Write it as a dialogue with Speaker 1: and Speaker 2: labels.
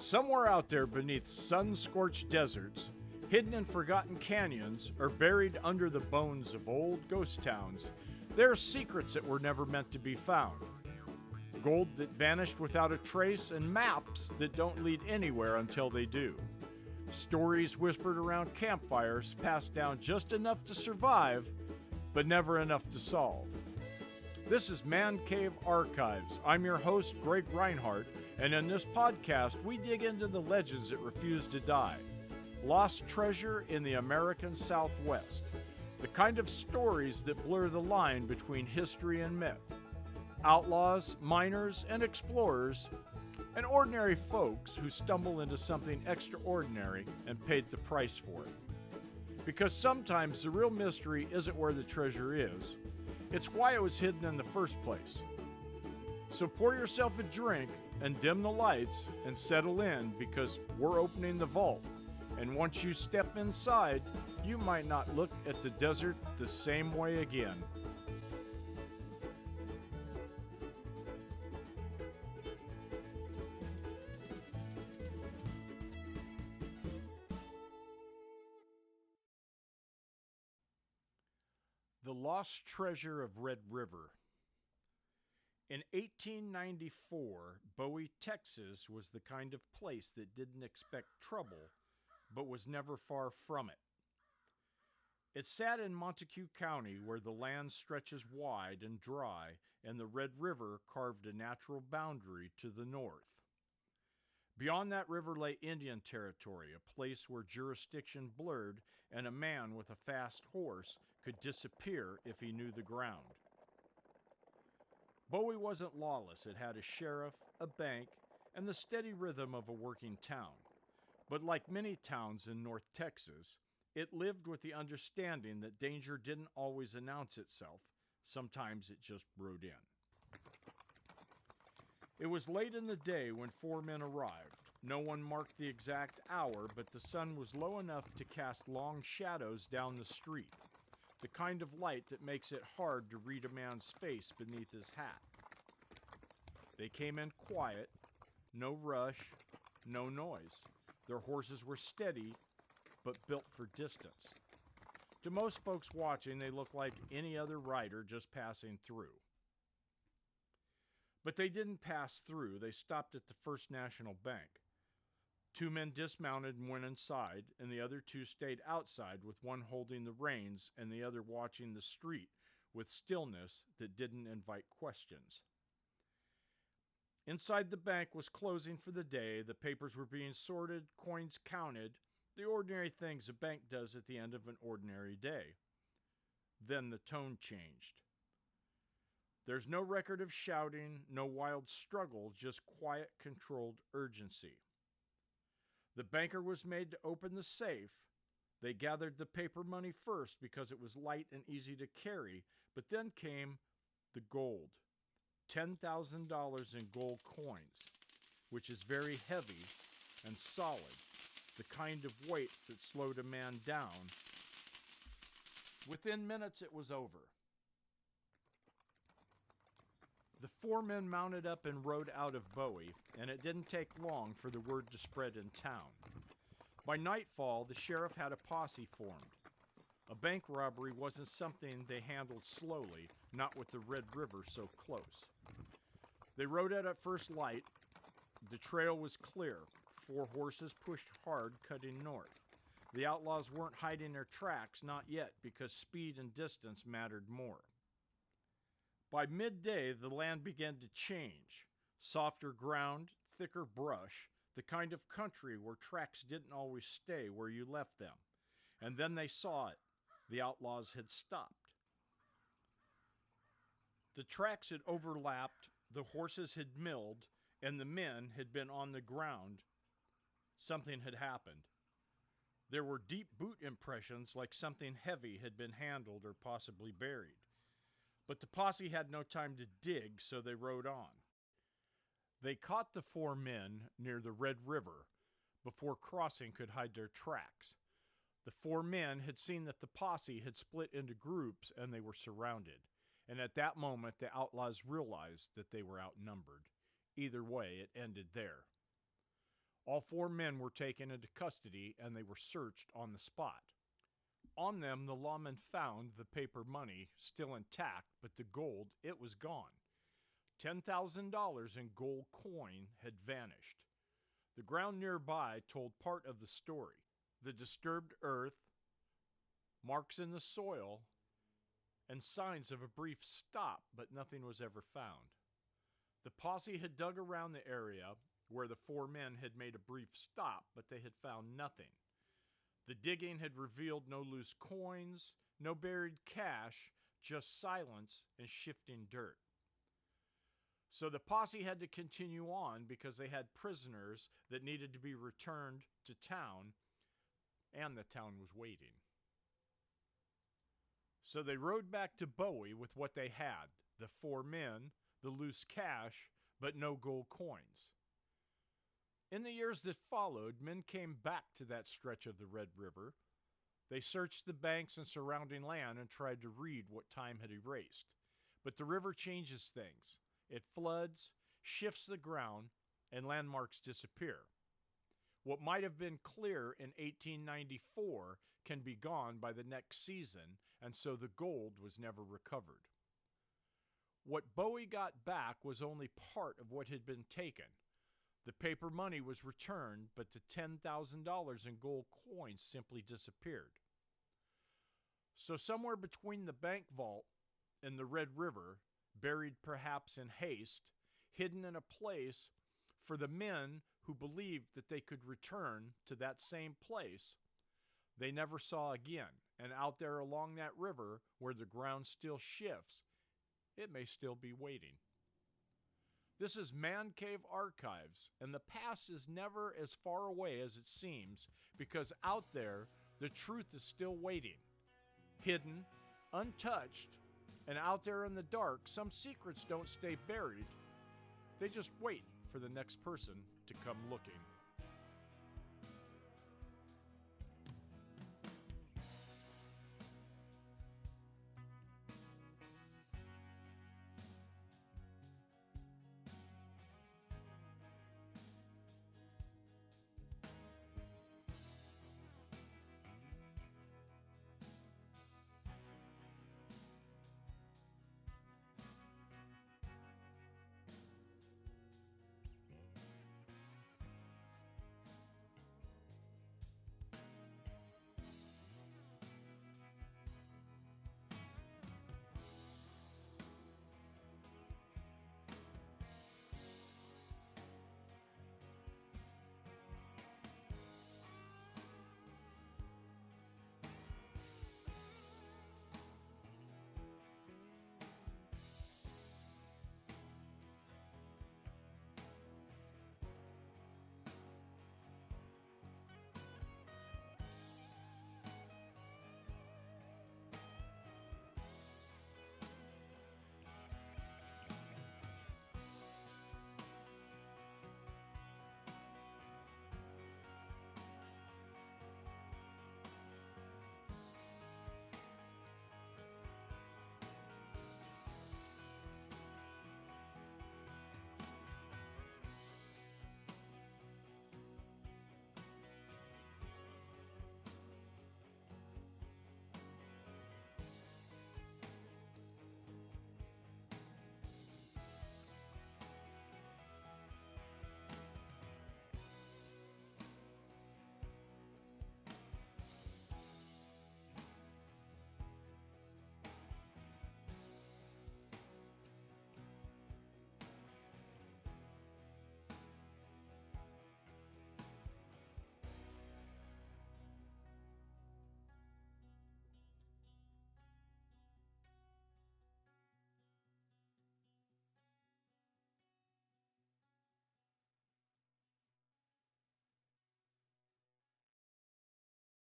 Speaker 1: Somewhere out there beneath sun-scorched deserts, hidden in forgotten canyons, or buried under the bones of old ghost towns, there are secrets that were never meant to be found. Gold that vanished without a trace, and maps that don't lead anywhere until they do. Stories whispered around campfires, passed down just enough to survive, but never enough to solve. This is Man Cave Archives. I'm your host, Greg Reinhardt, and in this podcast, we dig into the legends that refuse to die. Lost treasure in the American Southwest. The kind of stories that blur the line between history and myth. Outlaws, miners, and explorers, and ordinary folks who stumble into something extraordinary and paid the price for it. Because sometimes the real mystery isn't where the treasure is, it's why it was hidden in the first place. So pour yourself a drink and dim the lights and settle in, because we're opening the vault. And once you step inside, you might not look at the desert the same way again. The Lost Treasure of Red River. In 1894, Bowie, Texas was the kind of place that didn't expect trouble, but was never far from it. It sat in Montague County, where the land stretches wide and dry, and the Red River carved a natural boundary to the north. Beyond that river lay Indian Territory, a place where jurisdiction blurred, and a man with a fast horse could disappear if he knew the ground. Bowie wasn't lawless. It had a sheriff, a bank, and the steady rhythm of a working town. But like many towns in North Texas, it lived with the understanding that danger didn't always announce itself. Sometimes it just rode in. It was late in the day when four men arrived. No one marked the exact hour, but the sun was low enough to cast long shadows down the street. The kind of light that makes it hard to read a man's face beneath his hat. They came in quiet, no rush, no noise. Their horses were steady, but built for distance. To most folks watching, they looked like any other rider just passing through. But they didn't pass through. They stopped at the First National Bank. Two men dismounted and went inside, and the other two stayed outside, with one holding the reins and the other watching the street with stillness that didn't invite questions. Inside, the bank was closing for the day. The papers were being sorted, coins counted, the ordinary things a bank does at the end of an ordinary day. Then the tone changed. There's no record of shouting, no wild struggle, just quiet, controlled urgency. The banker was made to open the safe. They gathered the paper money first because it was light and easy to carry, but then came the gold. $10,000 in gold coins, which is very heavy and solid, the kind of weight that slowed a man down. Within minutes, it was over. The four men mounted up and rode out of Bowie, and it didn't take long for the word to spread in town. By nightfall, the sheriff had a posse formed. A bank robbery wasn't something they handled slowly, not with the Red River so close. They rode out at first light. The trail was clear. Four horses pushed hard, cutting north. The outlaws weren't hiding their tracks, not yet, because speed and distance mattered more. By midday, the land began to change. Softer ground, thicker brush, the kind of country where tracks didn't always stay where you left them. And then they saw it. The outlaws had stopped. The tracks had overlapped, the horses had milled, and the men had been on the ground. Something had happened. There were deep boot impressions, like something heavy had been handled or possibly buried. But the posse had no time to dig, so they rode on. They caught the four men near the Red River before crossing could hide their tracks. The four men had seen that the posse had split into groups and they were surrounded. And at that moment, the outlaws realized that they were outnumbered. Either way, it ended there. All 4 men were taken into custody and they were searched on the spot. On them, the lawman found the paper money still intact, but the gold, it was gone. $10,000 in gold coin had vanished. The ground nearby told part of the story. The disturbed earth, marks in the soil, and signs of a brief stop, but nothing was ever found. The posse had dug around the area where the 4 men had made a brief stop, but they had found nothing. The digging had revealed no loose coins, no buried cash, just silence and shifting dirt. So the posse had to continue on because they had prisoners that needed to be returned to town, and the town was waiting. So they rode back to Bowie with what they had, the 4 men, the loose cash, but no gold coins. In the years that followed, men came back to that stretch of the Red River. They searched the banks and surrounding land and tried to read what time had erased. But the river changes things. It floods, shifts the ground, and landmarks disappear. What might have been clear in 1894 can be gone by the next season, and so the gold was never recovered. What Bowie got back was only part of what had been taken. The paper money was returned, but the $10,000 in gold coins simply disappeared. So somewhere between the bank vault and the Red River, buried perhaps in haste, hidden in a place for the men who believed that they could return to that same place, they never saw again. And out there along that river, where the ground still shifts, it may still be waiting. This is Man Cave Archives, and the past is never as far away as it seems, because out there, the truth is still waiting. Hidden, untouched, and out there in the dark, some secrets don't stay buried. They just wait for the next person to come looking.